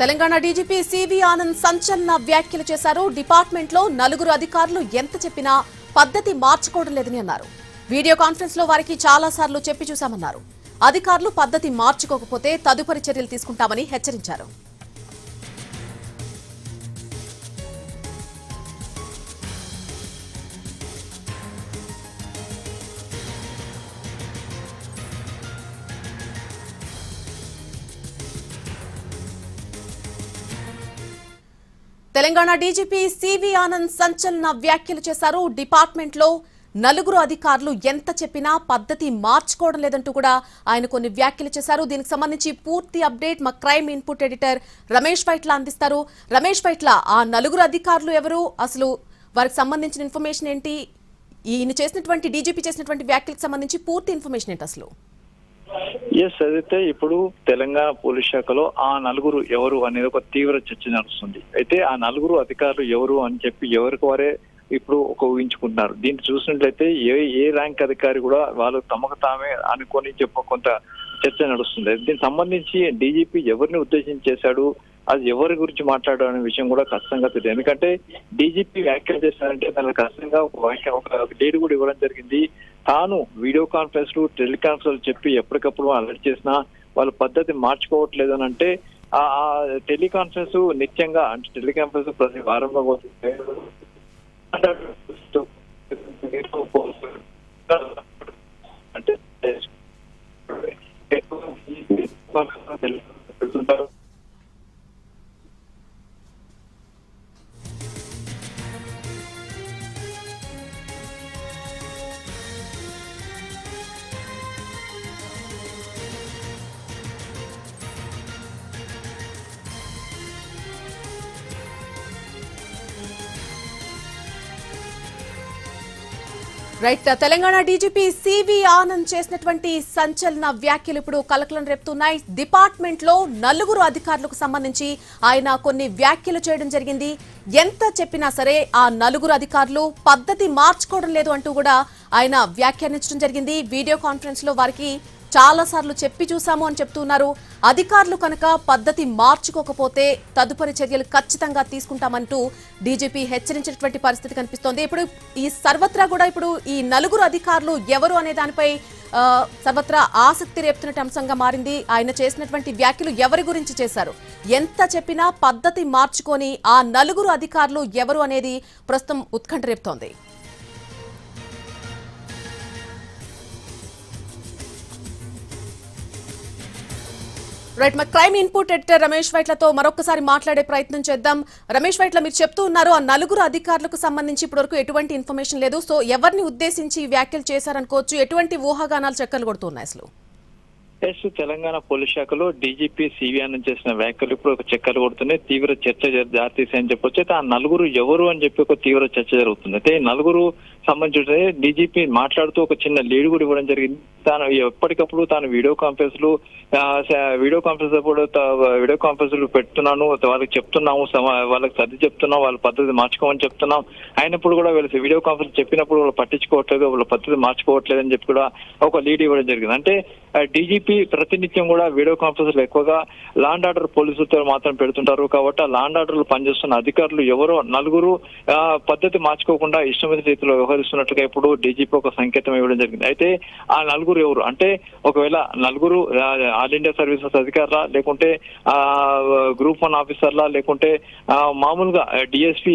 Telangana DGP CV Anand సంచలన వ్యాఖ్యలు చేశారు. డిపార్ట్మెంట్ లో నలుగురు అధికారులు ఎంత చెప్పినా పద్ధతి మార్చుకోవడం లేదని అన్నారు. వీడియో కాన్ఫరెన్స్ లో వారికి చాలా సార్లు చెప్పి చూశామన్నారు. అధికారులు పద్ధతి మార్చుకోకపోతే తదుపరి చర్యలు తీసుకుంటామని హెచ్చరించారు. తెలంగాణ డీజీపీ సివి ఆనంద్ సంచలన వ్యాఖ్యలు చేశారు. డిపార్ట్మెంట్ లో నలుగురు అధికారులు ఎంత చెప్పినా పద్ధతి మార్చుకోవడం లేదంటూ కూడా ఆయన కొన్ని వ్యాఖ్యలు చేశారు. దీనికి సంబంధించి పూర్తి అప్డేట్ మా crime input editor Ramesh Paitla అందిస్తారు. రమేష్ పైట్ల, ఆ నలుగురు అధికారులు ఎవరు, అసలు వారికి సంబంధించిన ఇన్ఫర్మేషన్ ఏంటి, ఈయన చేసినటువంటి డీజీపీ చేసినటువంటి వ్యాఖ్యలకు సంబంధించి పూర్తి ఇన్ఫర్మేషన్ ఏంటి అసలు? అయితే ఇప్పుడు తెలంగాణ పోలీస్ శాఖలో ఆ నలుగురు ఎవరు అనేది ఒక తీవ్ర చర్చ నడుస్తుంది. అయితే ఆ నలుగురు అధికారులు ఎవరు అని చెప్పి ఎవరికి వారే ఇప్పుడు ఒక ఊహించుకుంటున్నారు. దీన్ని చూసినట్లయితే ఏ ర్యాంక్ అధికారి కూడా వాళ్ళు తమకు తామే అనుకొని కొంత చర్చ నడుస్తుంది. దీనికి సంబంధించి డీజీపీ ఎవరిని ఉద్దేశించి చేశాడు, అది ఎవరి గురించి మాట్లాడడం అనే విషయం కూడా ఖచ్చితంగా తెలియదు. ఎందుకంటే డీజీపీ వ్యాఖ్యలు చేశారంటే దానికి ఖచ్చితంగా ఒక డేట్ కూడా ఇవ్వడం జరిగింది. తాను వీడియో కాన్ఫరెన్స్ టెలికాన్ఫరెన్స్ చెప్పి ఎప్పటికప్పుడు అలర్ట్ చేసినా వాళ్ళ పద్ధతి మార్చుకోవట్లేదు అని అంటే ఆ టెలికాన్ఫరెన్స్ నిత్యంగా అంటే టెలికాన్ఫరెన్స్ ప్రతి వారంలో అంటే రైట్, తెలంగాణ డీజీపీ సివి ఆనంద్ చేసినటువంటి సంచలన వ్యాఖ్యలు ఇప్పుడు కలకలం రేపుతున్నాయి. డిపార్ట్మెంట్ లో నలుగురు అధికారులకు సంబంధించి ఆయన కొన్ని వ్యాఖ్యలు చేయడం జరిగింది. ఎంత చెప్పినా సరే ఆ నలుగురు అధికారులు పద్ధతి మార్చుకోవడం లేదు అంటూ కూడా ఆయన వ్యాఖ్యానించడం జరిగింది. వీడియో కాన్ఫరెన్స్ లో వారికి చాలా సార్లు చెప్పి చూశాము అని చెప్తున్నారు. అధికారులు కనుక పద్ధతి మార్చుకోకపోతే తదుపరి చర్యలు ఖచ్చితంగా తీసుకుంటామంటూ డీజీపీ హెచ్చరించినటువంటి పరిస్థితి కనిపిస్తోంది. ఇప్పుడు ఈ సర్వత్రా కూడా ఇప్పుడు ఈ నలుగురు అధికారులు ఎవరు అనే దానిపై సర్వత్రా ఆసక్తి రేపుతున్న అంశంగా మారింది. ఆయన చేసినటువంటి వ్యాఖ్యలు ఎవరి గురించి చేశారు, ఎంత చెప్పినా పద్ధతి మార్చుకొని ఆ నలుగురు అధికారులు ఎవరు అనేది ప్రస్తుతం ఉత్కంఠ రేపుతోంది. రైట్, మా క్రైమ్ ఇన్పుట్ ఎడిటర్ రమేష్ వైట్లతో మరొకసారి మాట్లాడే ప్రయత్నం చేద్దాం. రమేష్ వైట్ల, మీరు చెప్తూ ఉన్నారు ఆ నలుగురు అధికారులకు సంబంధించి ఇప్పటివరకు ఎటువంటి ఇన్ఫర్మేషన్ లేదు. సో ఎవరిని ఉద్దేశించి వ్యాఖ్యలు చేశారనుకోవచ్చు, ఎటువంటి ఊహాగానాలు చక్కలు కొడుతున్నాయి అసలు? తెలంగాణ పోలీస్ శాఖలో డీజీపీ సివి ఆనంద్ చేసిన వ్యాఖ్యలు ఇప్పుడు ఒక చక్కర్లు కొడుతున్నాయి, తీవ్ర చర్చ దారితీసాయని చెప్పొచ్చు. అయితే ఆ నలుగురు ఎవరు అని చెప్పి ఒక తీవ్ర చర్చ జరుగుతుంది. అయితే నలుగురు సంబంధించి డీజీపీ మాట్లాడుతూ ఒక చిన్న లీడ్ కూడా ఇవ్వడం జరిగింది. తాను ఎప్పటికప్పుడు తాను వీడియో కాన్ఫరెన్స్ పెడుతున్నాను, వాళ్ళకి చెప్తున్నాము, వాళ్ళకి సర్ది చెప్తున్నాం, వాళ్ళ పద్ధతి మార్చుకోమని చెప్తున్నాం. అయినప్పుడు కూడా వీళ్ళు వీడియో కాన్ఫరెన్స్ చెప్పినప్పుడు వాళ్ళు పట్టించుకోవట్లేదు, వాళ్ళ పద్ధతి మార్చుకోవట్లేదు అని చెప్పి కూడా ఒక లీడ్ ఇవ్వడం జరిగింది. అంటే డీజీపీ ప్రతినిత్యం కూడా వీడియో కాన్ఫరెన్స్ లో ఎక్కువగా లా అండ్ ఆర్డర్ పోలీసులతో మాత్రం పెడుతుంటారు. కాబట్టి ఆ లా అండ్ ఆర్డర్ లో పనిచేస్తున్న అధికారులు ఎవరో నలుగురు పద్ధతి మార్చుకోకుండా ఇష్టమైన రీతిలో వ్యవహరిస్తున్నట్టుగా ఇప్పుడు డీజీపీ ఒక సంకేతం ఇవ్వడం జరిగింది. అయితే ఆ నలుగురు ఎవరు అంటే, ఒకవేళ నలుగురు ఆల్ ఇండియా సర్వీసెస్ అధికారులా, లేకుంటే గ్రూప్ 1 ఆఫీసర్లా, లేకుంటే మామూలుగా డిఎస్పీ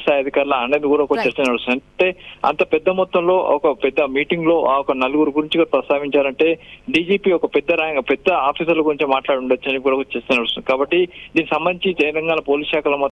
స్థాయి అధికారులా అనేది కూడా ఒక చర్చ నడుస్తుంది. అంటే అంత పెద్ద మొత్తంలో ఒక పెద్ద మీటింగ్ లో ఒక నలుగురు గురించి ప్రస్తావించారంటే డీజీపీ ఒక పెద్ద ఆఫీసర్ల గురించి మాట్లాడి ఉండొచ్చు అని కూడా చర్చ నడుస్తుంది. కాబట్టి దీనికి సంబంధించి తెలంగాణ పోలీస్ శాఖలో